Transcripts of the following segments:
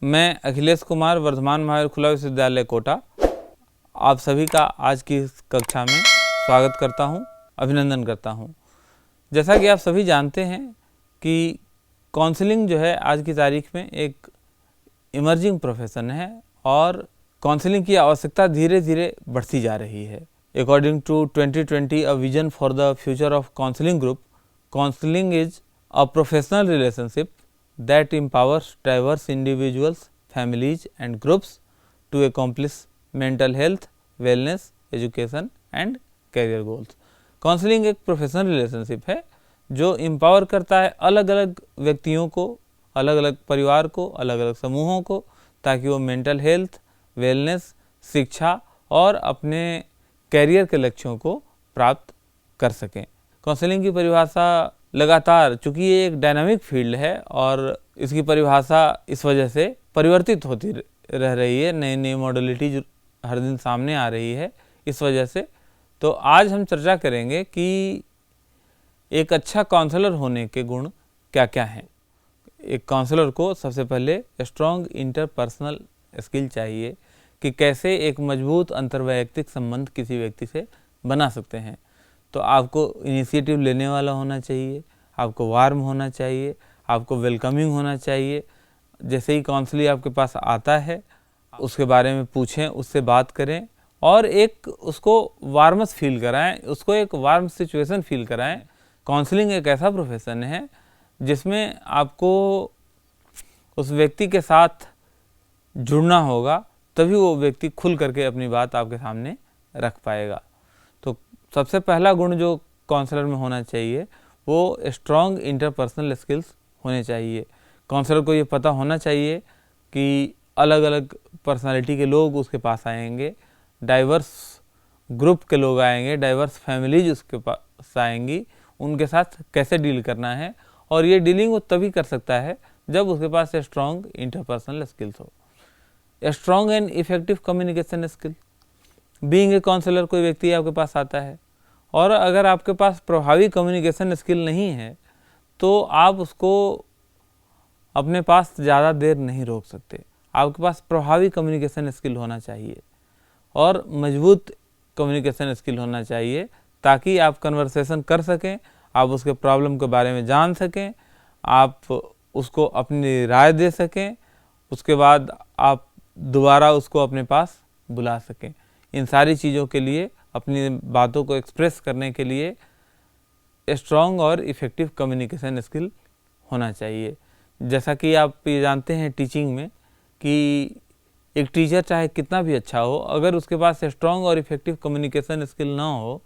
मैं अखिलेश कुमार, वर्धमान महावीर खुला विश्वविद्यालय कोटा, आप सभी का आज की इस कक्षा में स्वागत करता हूं, अभिनंदन करता हूं। जैसा कि आप सभी जानते हैं कि काउंसलिंग जो है आज की तारीख में एक इमर्जिंग प्रोफेशन है और काउंसलिंग की आवश्यकता धीरे धीरे बढ़ती जा रही है। According to 2020 a vision for the future of counselling group, counselling is a professional relationship that empowers diverse individuals, families and groups to accomplish mental health, wellness, education and career goals. Counselling एक professional relationship है जो empower करता है अलग अलग व्यक्तियों को, अलग अलग परिवार को, अलग अलग समूहों को, ताकि वो मेंटल हेल्थ, वेलनेस, शिक्षा और अपने कैरियर के लक्ष्यों को प्राप्त कर सकें। काउंसलिंग की परिभाषा लगातार, चूँकि ये एक डायनामिक फील्ड है और इसकी परिभाषा इस वजह से परिवर्तित होती रह रही है, नई नई मॉडलिटी हर दिन सामने आ रही है, इस वजह से तो आज हम चर्चा करेंगे कि एक अच्छा काउंसलर होने के गुण क्या क्या हैं। एक काउंसलर को सबसे पहले स्ट्रॉन्ग इंटरपर्सनल स्किल चाहिए कि कैसे एक मजबूत अंतर्वैयक्तिक संबंध किसी व्यक्ति से बना सकते हैं। तो आपको इनिशिएटिव लेने वाला होना चाहिए, आपको वार्म होना चाहिए, आपको वेलकमिंग होना चाहिए। जैसे ही काउंसलर आपके पास आता है उसके बारे में पूछें, उससे बात करें और एक उसको वार्मस फील कराएं, उसको एक वार्म सिचुएशन फील कराएं। काउंसलिंग एक ऐसा प्रोफेशन है जिसमें आपको उस व्यक्ति के साथ जुड़ना होगा, तभी वो व्यक्ति खुल करके अपनी बात आपके सामने रख पाएगा। तो सबसे पहला गुण जो काउंसलर में होना चाहिए वो स्ट्रॉन्ग इंटरपर्सनल स्किल्स होने चाहिए। काउंसलर को ये पता होना चाहिए कि अलग अलग पर्सनालिटी के लोग उसके पास आएंगे, डाइवर्स ग्रुप के लोग आएंगे, डाइवर्स फैमिलीज उसके पास आएंगी, उनके साथ कैसे डील करना है। और ये डीलिंग वो तभी कर सकता है जब उसके पास स्ट्रॉन्ग इंटरपर्सनल स्किल्स हो। Strong and effective communication skill. Being a counsellor, कोई व्यक्ति आपके पास आता है और अगर आपके पास प्रभावी कम्युनिकेशन स्किल नहीं है तो आप उसको अपने पास ज़्यादा देर नहीं रोक सकते। आपके पास प्रभावी कम्युनिकेशन स्किल होना चाहिए और मजबूत कम्युनिकेशन स्किल होना चाहिए ताकि आप कन्वर्सेशन कर सकें, आप उसके प्रॉब्लम के बारे में जान सकें, आप उसको अपनी राय दे सकें, उसके बाद आप दोबारा उसको अपने पास बुला सकें। इन सारी चीज़ों के लिए, अपनी बातों को एक्सप्रेस करने के लिए स्ट्रॉन्ग और इफ़ेक्टिव कम्युनिकेशन स्किल होना चाहिए। जैसा कि आप ये जानते हैं टीचिंग में कि एक टीचर चाहे कितना भी अच्छा हो, अगर उसके पास स्ट्रॉन्ग और इफ़ेक्टिव कम्युनिकेशन स्किल ना हो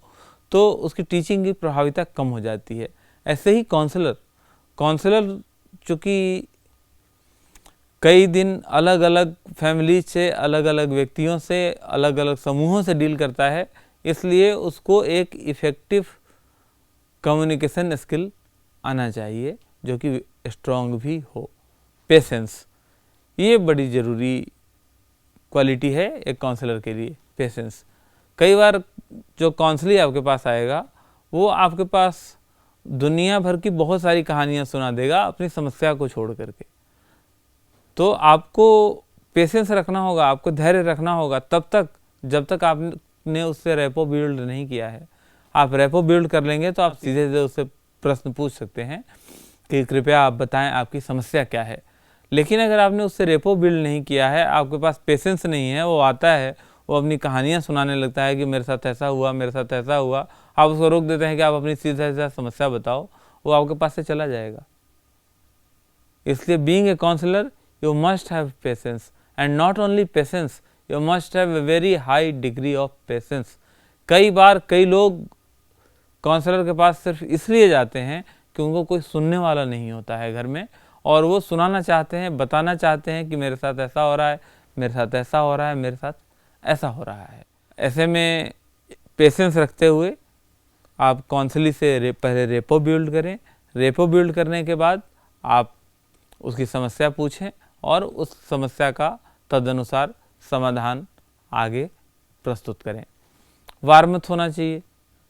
तो उसकी टीचिंग की प्रभाविता कम हो जाती है। ऐसे ही काउंसलर चूँकि कई दिन अलग अलग फैमिली से, अलग अलग व्यक्तियों से, अलग अलग समूहों से डील करता है, इसलिए उसको एक इफ़ेक्टिव कम्युनिकेशन स्किल आना चाहिए जो कि स्ट्रॉन्ग भी हो। पेशेंस, ये बड़ी ज़रूरी क्वालिटी है एक काउंसलर के लिए, पेशेंस। कई बार जो काउंसलर आपके पास आएगा वो आपके पास दुनिया भर की बहुत सारी कहानियाँ सुना देगा अपनी समस्या को छोड़ करके। तो आपको पेशेंस रखना होगा, आपको धैर्य रखना होगा तब तक जब तक आपने उससे रेपो बिल्ड नहीं किया है। आप रेपो बिल्ड कर लेंगे तो आप सीधे सीधे उससे प्रश्न पूछ सकते हैं कि कृपया आप बताएं आपकी समस्या क्या है। लेकिन अगर आपने उससे रेपो बिल्ड नहीं किया है, आपके पास पेशेंस नहीं है, वो आता है, वो अपनी कहानियाँ सुनाने लगता है कि मेरे साथ ऐसा हुआ, मेरे साथ ऐसा हुआ, आप उसको रोक देते हैं कि आप अपनी सीधा सीधा समस्या बताओ, वो आपके पास से चला जाएगा। इसलिए being a counsellor you must have patience, and not only patience, you must have a very high degree of patience. कई बार कई लोग काउंसलर के पास सिर्फ इसलिए जाते हैं कि उनको कोई सुनने वाला नहीं होता है घर में, और वो सुनाना चाहते हैं, बताना चाहते हैं कि मेरे साथ ऐसा हो रहा है, मेरे साथ ऐसा हो रहा है, मेरे साथ ऐसा हो रहा है। ऐसे में पेशेंस रखते हुए आप काउंसलर से पहले रेपो बिल्ड करें। रेपो बिल्ड करने के बाद आप उसकी समस्या पूछें और उस समस्या का तदनुसार समाधान आगे प्रस्तुत करें। वार्मथ होना चाहिए।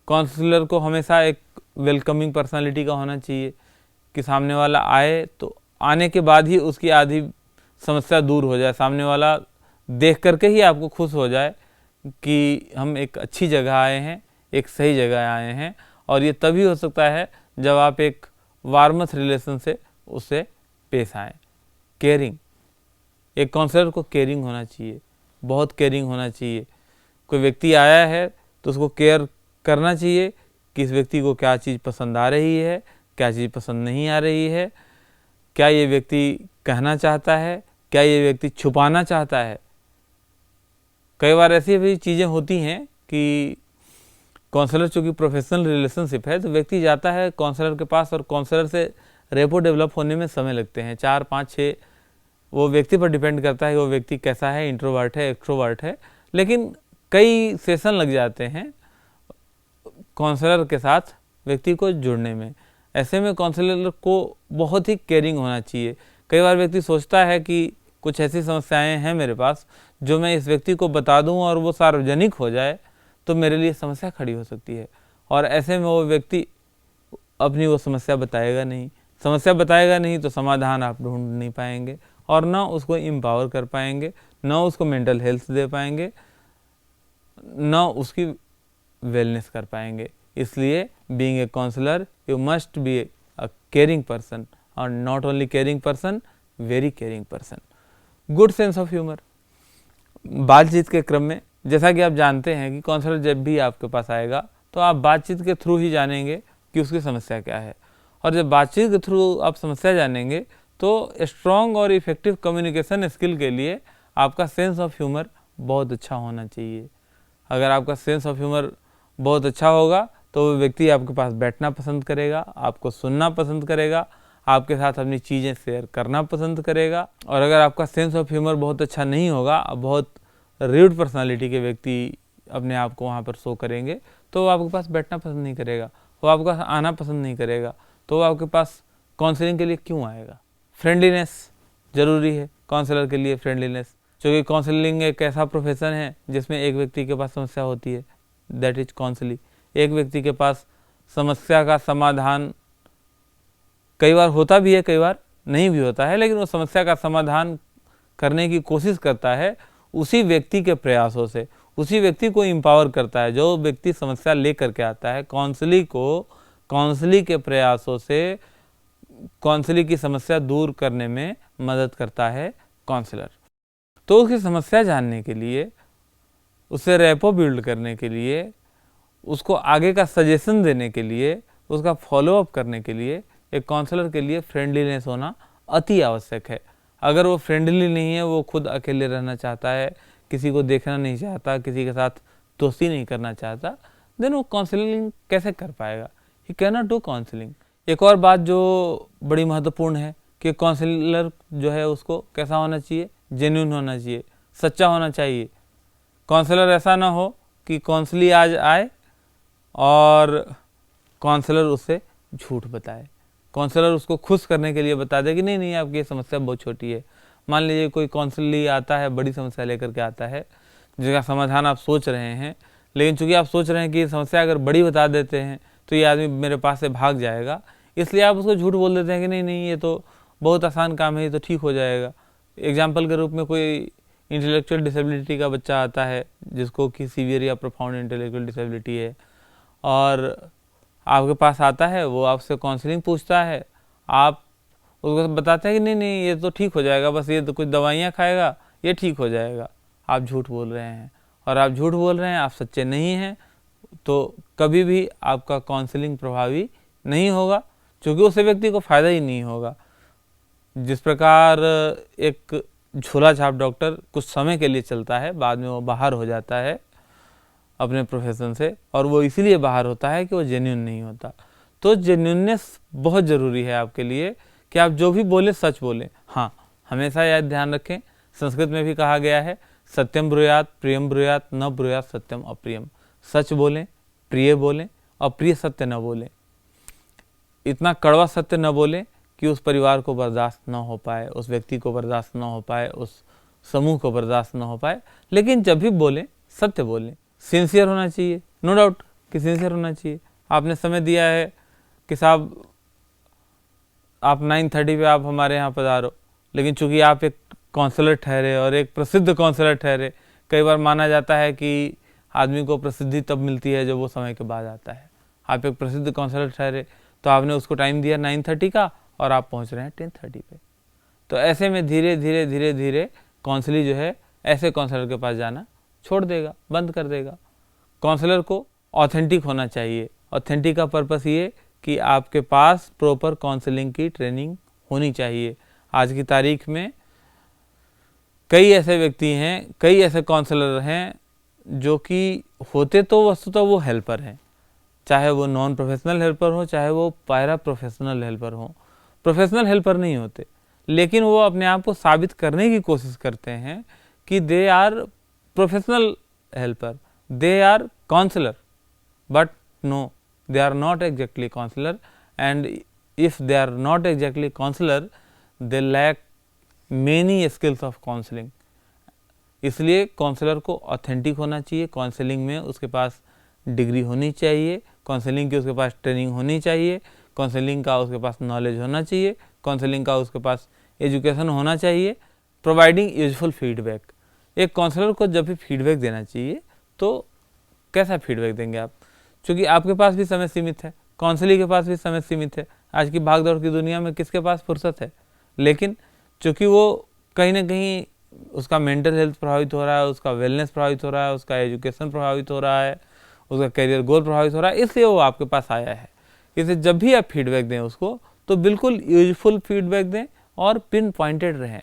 काउंसलर को हमेशा एक वेलकमिंग पर्सनालिटी का होना चाहिए कि सामने वाला आए तो आने के बाद ही उसकी आधी समस्या दूर हो जाए, सामने वाला देख करके ही आपको खुश हो जाए कि हम एक अच्छी जगह आए हैं, एक सही जगह आए हैं। और ये तभी हो सकता है जब आप एक वार्मथ रिलेशन से उससे पेश आएँ। केयरिंग, एक काउंसलर को केयरिंग होना चाहिए, बहुत केयरिंग होना चाहिए। कोई व्यक्ति आया है तो उसको केयर करना चाहिए कि इस व्यक्ति को क्या चीज़ पसंद आ रही है, क्या चीज़ पसंद नहीं आ रही है, क्या ये व्यक्ति कहना चाहता है, क्या ये व्यक्ति छुपाना चाहता है। कई बार ऐसी भी चीज़ें होती हैं कि काउंसलर चूँकि प्रोफेशनल रिलेशनशिप है तो व्यक्ति जाता है काउंसलर के पास और काउंसलर से रेपो डेवलप होने में समय लगते हैं, 4, 5, 6, वो व्यक्ति पर डिपेंड करता है कि वो व्यक्ति कैसा है, इंट्रोवर्ट है, एक्सट्रोवर्ट है। लेकिन कई सेशन लग जाते हैं काउंसलर के साथ व्यक्ति को जुड़ने में। ऐसे में काउंसलर को बहुत ही केयरिंग होना चाहिए। कई बार व्यक्ति सोचता है कि कुछ ऐसी समस्याएं हैं मेरे पास जो मैं इस व्यक्ति को बता दूं और वो सार्वजनिक हो जाए तो मेरे लिए समस्या खड़ी हो सकती है, और ऐसे में वो व्यक्ति अपनी वो समस्या बताएगा नहीं। समस्या बताएगा नहीं तो समाधान आप ढूंढ नहीं पाएंगे और ना उसको एम्पावर कर पाएंगे, ना उसको मेंटल हेल्थ दे पाएंगे, ना उसकी वेलनेस कर पाएंगे। इसलिए being a counsellor you must be a caring person, और not only caring person, very caring person. Good sense of humour. बातचीत के क्रम में जैसा कि आप जानते हैं कि काउंसलर जब भी आपके पास आएगा तो आप बातचीत के थ्रू ही जानेंगे कि उसकी समस्या क्या है, और जब बातचीत के थ्रू आप समस्या जानेंगे तो स्ट्रॉन्ग और इफेक्टिव कम्युनिकेशन स्किल के लिए आपका सेंस ऑफ ह्यूमर बहुत अच्छा होना चाहिए। अगर आपका सेंस ऑफ ह्यूमर बहुत अच्छा होगा तो वो व्यक्ति आपके पास बैठना पसंद करेगा, आपको सुनना पसंद करेगा, आपके साथ अपनी चीज़ें शेयर करना पसंद करेगा। और अगर आपका सेंस ऑफ ह्यूमर बहुत अच्छा नहीं होगा, बहुत र्यूड पर्सनालिटी के व्यक्ति अपने आप को वहाँ पर शो करेंगे तो वो आपके पास बैठना पसंद नहीं करेगा, वो आपके पास आना पसंद नहीं करेगा, तो वो आपके पास काउंसलिंग के लिए क्यों आएगा। फ्रेंडलीनेस ज़रूरी है काउंसलर के लिए, फ्रेंडलीनेस, क्योंकि काउंसलिंग एक ऐसा प्रोफेशन है जिसमें एक व्यक्ति के पास समस्या होती है, दैट इज काउंसलिंग। एक व्यक्ति के पास समस्या का समाधान कई बार होता भी है, कई बार नहीं भी होता है, लेकिन वो समस्या का समाधान करने की कोशिश करता है उसी व्यक्ति के प्रयासों से, उसी व्यक्ति को एम्पावर करता है जो व्यक्ति समस्या लेकर के आता है। काउंसलिंग के प्रयासों से काउंसलिंग की समस्या दूर करने में मदद करता है काउंसलर। तो उसकी समस्या जानने के लिए, उससे रेपो बिल्ड करने के लिए, उसको आगे का सजेशन देने के लिए, उसका फॉलोअप करने के लिए एक काउंसलर के लिए फ्रेंडलीनेस होना अति आवश्यक है। अगर वो फ्रेंडली नहीं है, वो खुद अकेले रहना चाहता है, किसी को देखना नहीं चाहता, किसी के साथ दोस्ती नहीं करना चाहता, देन वो काउंसलिंग कैसे कर पाएगा? He can not do counselling. एक और बात जो बड़ी महत्वपूर्ण है कि काउंसलर जो है उसको कैसा होना चाहिए? जेन्युइन होना चाहिए, सच्चा होना चाहिए। काउंसलर ऐसा ना हो कि काउंसली आज आए और काउंसलर उससे झूठ बताए, काउंसलर उसको खुश करने के लिए बता दे कि नहीं नहीं आपकी ये समस्या बहुत छोटी है। मान लीजिए कोई काउंसली आता है, बड़ी समस्या लेकर के आता है जिसका समाधान आप सोच रहे हैं, लेकिन चूंकि आप सोच रहे हैं कि ये समस्या अगर बड़ी बता देते हैं तो ये आदमी मेरे पास से भाग जाएगा, इसलिए आप उसको झूठ बोल देते हैं कि नहीं नहीं ये तो बहुत आसान काम है, ये तो ठीक हो जाएगा। एग्जाम्पल के रूप में कोई इंटेलेक्चुअल डिसेबिलिटी का बच्चा आता है जिसको कि सीवियर या प्रोफाउंड इंटेलेक्चुअल डिसेबिलिटी है और आपके पास आता है, वो आपसे काउंसलिंग पूछता है, आप उसको बताते हैं कि नहीं नहीं ये तो ठीक हो जाएगा, बस ये तो कुछ दवाइयाँ खाएगा ये ठीक हो जाएगा। आप झूठ बोल रहे हैं, और आप झूठ बोल रहे हैं, आप सच्चे नहीं हैं, तो कभी भी आपका काउंसलिंग प्रभावी नहीं होगा, क्योंकि उस व्यक्ति को फ़ायदा ही नहीं होगा। जिस प्रकार एक झोला छाप डॉक्टर कुछ समय के लिए चलता है, बाद में वो बाहर हो जाता है अपने प्रोफेशन से, और वो इसीलिए बाहर होता है कि वो जेन्युइन नहीं होता। तो जेन्युइननेस बहुत ज़रूरी है आपके लिए कि आप जो भी बोले सच बोलें। हाँ, हमेशा याद ध्यान रखें, संस्कृत में भी कहा गया है सत्यम ब्रूयात प्रियम ब्रूयात न ब्रूयात सत्यम अप्रियम। सच बोलें, प्रिय बोलें, अप्रिय सत्य न बोलें। इतना कड़वा सत्य न बोलें कि उस परिवार को बर्दाश्त न हो पाए, उस व्यक्ति को बर्दाश्त न हो पाए, उस समूह को बर्दाश्त न हो पाए। लेकिन जब भी बोलें सत्य बोलें, सिंसियर होना चाहिए, नो डाउट कि सिंसियर होना चाहिए। आपने समय दिया है कि साहब आप 9:30 पे आप हमारे यहाँ पधारो, लेकिन चूंकि आप एक काउंसलर ठहरे और एक प्रसिद्ध काउंसलर ठहरे। कई बार माना जाता है कि आदमी को प्रसिद्धि तब मिलती है जब वो समय के बाद आता है। आप एक प्रसिद्ध काउंसलर ठहरे तो आपने उसको टाइम दिया 9:30 का और आप पहुंच रहे हैं 10:30 पे। तो ऐसे में धीरे धीरे धीरे धीरे काउंसलिंग जो है ऐसे काउंसलर के पास जाना छोड़ देगा, बंद कर देगा। काउंसलर को ऑथेंटिक होना चाहिए। ऑथेंटिक का पर्पस ये कि आपके पास प्रॉपर काउंसलिंग की ट्रेनिंग होनी चाहिए। आज की तारीख में कई ऐसे व्यक्ति हैं, कई ऐसे काउंसलर हैं जो कि होते तो वस्तुतः वो हेल्पर हैं, चाहे वो नॉन प्रोफेशनल हेल्पर हो, चाहे वो पैरा प्रोफेशनल हेल्पर हो। प्रोफेशनल हेल्पर नहीं होते, लेकिन वो अपने आप को साबित करने की कोशिश करते हैं कि they are professional helper, they are counsellor, but no, they are not exactly counselor, and if they are not exactly counselor, they lack many skills of counseling। इसलिए काउंसलर को ऑथेंटिक होना चाहिए। काउंसलिंग में उसके पास डिग्री होनी चाहिए, counselling की उसके पास ट्रेनिंग होनी चाहिए, काउंसलिंग का उसके पास नॉलेज होना चाहिए, काउंसलिंग का उसके पास एजुकेशन होना चाहिए। प्रोवाइडिंग यूजफुल फीडबैक, एक काउंसलर को जब भी फीडबैक देना चाहिए तो कैसा फीडबैक देंगे आप? क्योंकि आपके पास भी समय सीमित है, काउंसलिंग के पास भी समय सीमित है। आज की भागदौड़ की दुनिया में किसके पास फुर्सत है? लेकिन चूँकि वो कहीं ना कहीं उसका मेंटल हेल्थ प्रभावित हो रहा है, उसका वेलनेस प्रभावित हो रहा है, उसका एजुकेशन प्रभावित हो रहा है, उसका करियर गोल प्रभावित हो रहा है, इसलिए वो आपके पास आया है। इसलिए जब भी आप फीडबैक दें उसको तो बिल्कुल यूजफुल फीडबैक दें और पिन पॉइंटेड रहें।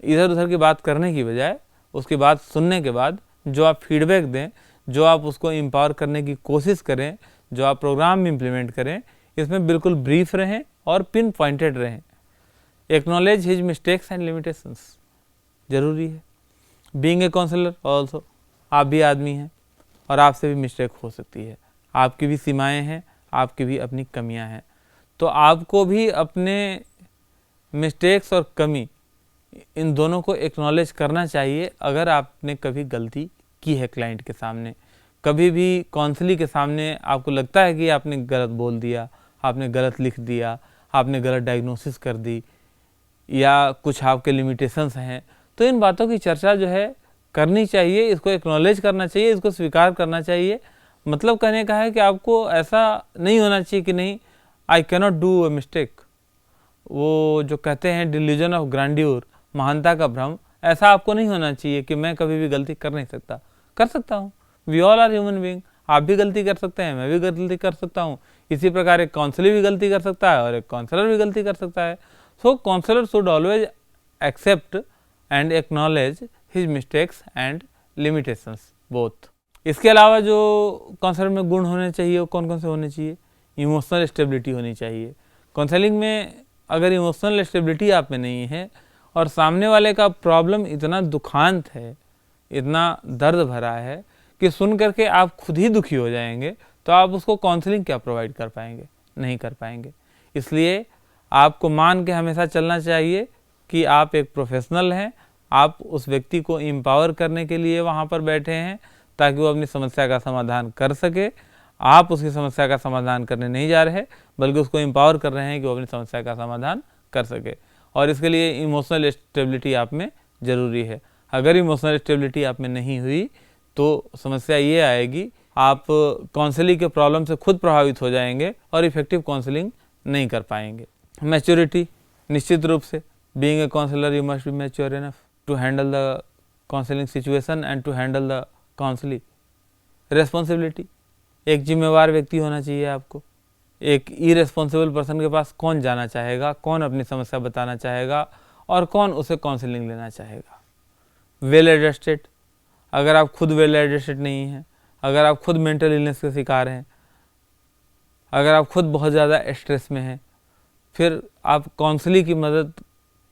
इधर उधर की बात करने की बजाय उसकी बात सुनने के बाद जो आप फीडबैक दें, जो आप उसको एम्पावर करने की कोशिश करें, जो आप प्रोग्राम में इम्प्लीमेंट करें, इसमें बिल्कुल ब्रीफ रहें और पिन पॉइंटेड रहें। Acknowledge his mistakes and limitations जरूरी है। बीइंग ए काउंसलर ऑल्सो, आप भी आदमी हैं और आपसे भी मिस्टेक हो सकती है, आपकी भी सीमाएं हैं, आपकी भी अपनी कमियां हैं। तो आपको भी अपने मिस्टेक्स और कमी इन दोनों को एक्नॉलेज करना चाहिए। अगर आपने कभी गलती की है क्लाइंट के सामने, कभी भी काउंसलिंग के सामने आपको लगता है कि आपने गलत बोल दिया, आपने गलत लिख दिया, आपने गलत डायग्नोसिस कर दी या कुछ आपके लिमिटेशंस हैं, तो इन बातों की चर्चा जो है करनी चाहिए, इसको एक्नॉलेज करना चाहिए, इसको स्वीकार करना चाहिए। मतलब कहने का है कि आपको ऐसा नहीं होना चाहिए कि नहीं, I cannot do a mistake. वो जो कहते हैं डिल्यूजन ऑफ ग्रैंड्योर, महानता का भ्रम, ऐसा आपको नहीं होना चाहिए कि मैं कभी भी गलती कर नहीं सकता। कर सकता हूँ, we all are human being. आप भी गलती कर सकते हैं, मैं भी गलती कर सकता हूँ। इसी प्रकार एक काउंसलर भी गलती कर सकता है और एक काउंसलर भी गलती कर सकता है। So counsellor should always accept and acknowledge his mistakes and limitations both. इसके अलावा जो काउंसलर में गुण होने चाहिए वो कौन कौन से होने चाहिए? इमोशनल स्टेबिलिटी होनी चाहिए। काउंसलिंग में अगर इमोशनल स्टेबिलिटी आप में नहीं है और सामने वाले का प्रॉब्लम इतना दुखांत है, इतना दर्द भरा है कि सुन करके आप खुद ही दुखी हो जाएंगे, तो आप उसको काउंसलिंग क्या प्रोवाइड कर पाएंगे? नहीं कर पाएंगे। इसलिए आपको मान के हमेशा चलना चाहिए कि आप एक प्रोफेशनल हैं, आप उस व्यक्ति को एम्पावर करने के लिए वहाँ पर बैठे हैं ताकि वो अपनी समस्या का समाधान कर सके। आप उसकी समस्या का समाधान करने नहीं जा रहे, बल्कि उसको एम्पावर कर रहे हैं कि वो अपनी समस्या का समाधान कर सके। और इसके लिए इमोशनल स्टेबिलिटी आप में ज़रूरी है। अगर इमोशनल स्टेबिलिटी आप में नहीं हुई तो समस्या ये आएगी, आप काउंसलिंग के प्रॉब्लम से खुद प्रभावित हो जाएंगे और इफेक्टिव काउंसलिंग नहीं कर पाएंगे। मैच्योरिटी, निश्चित रूप से being a counsellor you must be mature enough to handle the counselling situation and to handle the counselling. Responsibility, एक जिम्मेवार व्यक्ति होना चाहिए आपको। एक इरेस्पॉन्सिबल पर्सन के पास कौन जाना चाहेगा, कौन अपनी समस्या बताना चाहेगा और कौन उसे काउंसलिंग लेना चाहेगा। वेल एडजस्टेड, अगर आप खुद वेल एडजस्टेड नहीं हैं, अगर आप खुद मेंटल इलनेस के शिकार हैं, अगर आप खुद बहुत ज़्यादा स्ट्रेस में हैं, फिर आप काउंसलिंग की मदद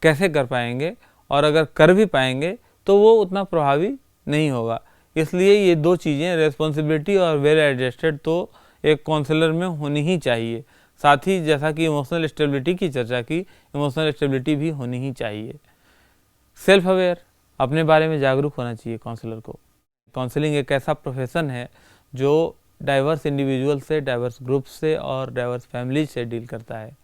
कैसे कर पाएंगे? और अगर कर भी पाएंगे तो वो उतना प्रभावी नहीं होगा। इसलिए ये दो चीज़ें, रेस्पॉन्सिबिलिटी और वेल एडजस्टेड, तो एक काउंसलर में होनी ही चाहिए। साथ ही जैसा कि इमोशनल स्टेबिलिटी की चर्चा की, इमोशनल स्टेबिलिटी भी होनी ही चाहिए। सेल्फ अवेयर, अपने बारे में जागरूक होना चाहिए काउंसलर को। काउंसलिंग एक ऐसा प्रोफेशन है जो डाइवर्स इंडिविजुअल से, डाइवर्स ग्रुप से और डाइवर्स फैमिली से डील करता है।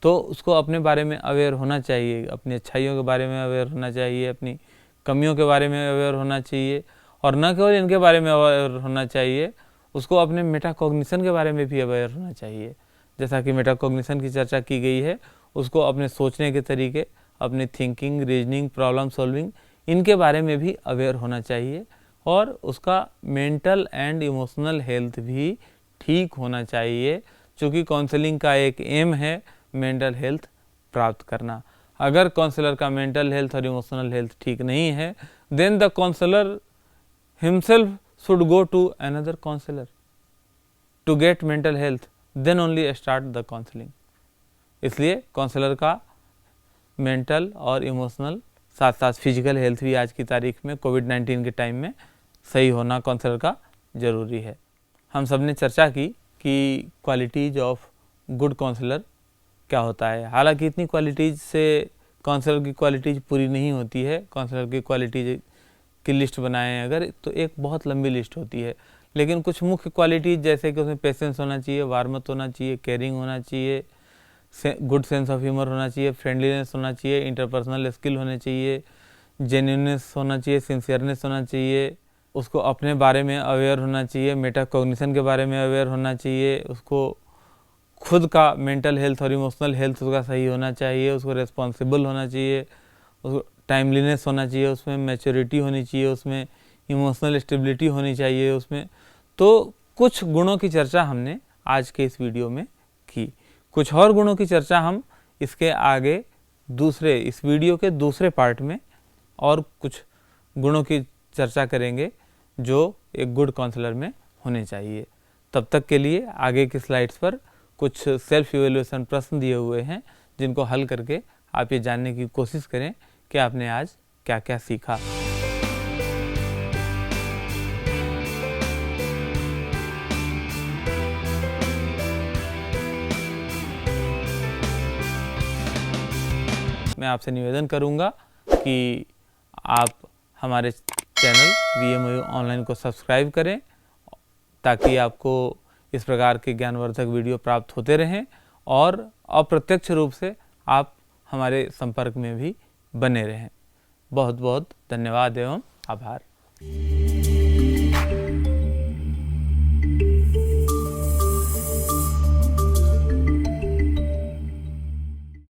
तो उसको अपने बारे में अवेयर होना चाहिए, अपनी अच्छाइयों के बारे में अवेयर होना चाहिए, अपनी कमियों के बारे में अवेयर होना चाहिए, और न केवल इनके बारे में अवेयर होना चाहिए, उसको अपने मेटाकॉग्निशन के बारे में भी अवेयर होना चाहिए। जैसा कि मेटाकॉग्निशन की चर्चा की गई है, उसको अपने सोचने के तरीके, अपनी थिंकिंग, रीजनिंग, प्रॉब्लम सॉल्विंग, इनके बारे में भी अवेयर होना चाहिए, और उसका मेंटल एंड इमोशनल हेल्थ भी ठीक होना चाहिए, क्योंकि काउंसलिंग का एक एम है मेंटल हेल्थ प्राप्त करना। अगर काउंसलर का मेंटल हेल्थ और इमोशनल हेल्थ ठीक नहीं है, then the counsellor himself should go to another counselor to get mental health, then only start the counseling। इसलिए काउंसलर का मेंटल और इमोशनल साथ साथ फिजिकल हेल्थ भी आज की तारीख में कोविड-19 के टाइम में सही होना काउंसलर का ज़रूरी है। हम सब ने चर्चा की कि क्वालिटीज़ ऑफ गुड काउंसलर क्या होता है। हालांकि इतनी क्वालिटीज़ से काउंसलर की क्वालिटीज़ पूरी नहीं होती है। काउंसलर की क्वालिटीज़ की लिस्ट बनाएं अगर तो एक बहुत लंबी लिस्ट होती है, लेकिन कुछ मुख्य क्वालिटीज़ जैसे कि उसमें पेशेंस होना चाहिए, वार्मथ होना चाहिए, केयरिंग होना चाहिए, गुड सेंस ऑफ ह्यूमर होना चाहिए, फ्रेंडलीनेस होना चाहिए, इंटरपर्सनल स्किल होने चाहिए, जेन्युइननेस होना चाहिए, सिंसियरनेस होना चाहिए, उसको अपने बारे में अवेयर होना चाहिए, मेटाकॉग्निशन के बारे में अवेयर होना चाहिए, उसको खुद का मेंटल हेल्थ और इमोशनल हेल्थ उसका सही होना चाहिए, उसको रिस्पॉन्सिबल होना चाहिए, उसको टाइमलीनेस होना चाहिए, उसमें मैच्योरिटी होनी चाहिए, उसमें इमोशनल स्टेबिलिटी होनी चाहिए उसमें। तो कुछ गुणों की चर्चा हमने आज के इस वीडियो में की। कुछ और गुणों की चर्चा हम इसके आगे इस वीडियो के दूसरे पार्ट में और कुछ गुणों की चर्चा करेंगे जो एक गुड काउंसलर में होने चाहिए। तब तक के लिए आगे की स्लाइड्स पर कुछ सेल्फ इवैल्यूएशन प्रश्न दिए हुए हैं, जिनको हल करके आप ये जानने की कोशिश करें कि आपने आज क्या क्या सीखा। मैं आपसे निवेदन करूंगा कि आप हमारे चैनल VMOU ऑनलाइन को सब्सक्राइब करें, ताकि आपको इस प्रकार के ज्ञानवर्धक वीडियो प्राप्त होते रहें और अप्रत्यक्ष रूप से आप हमारे संपर्क में भी बने रहें। बहुत बहुत धन्यवाद एवं आभार।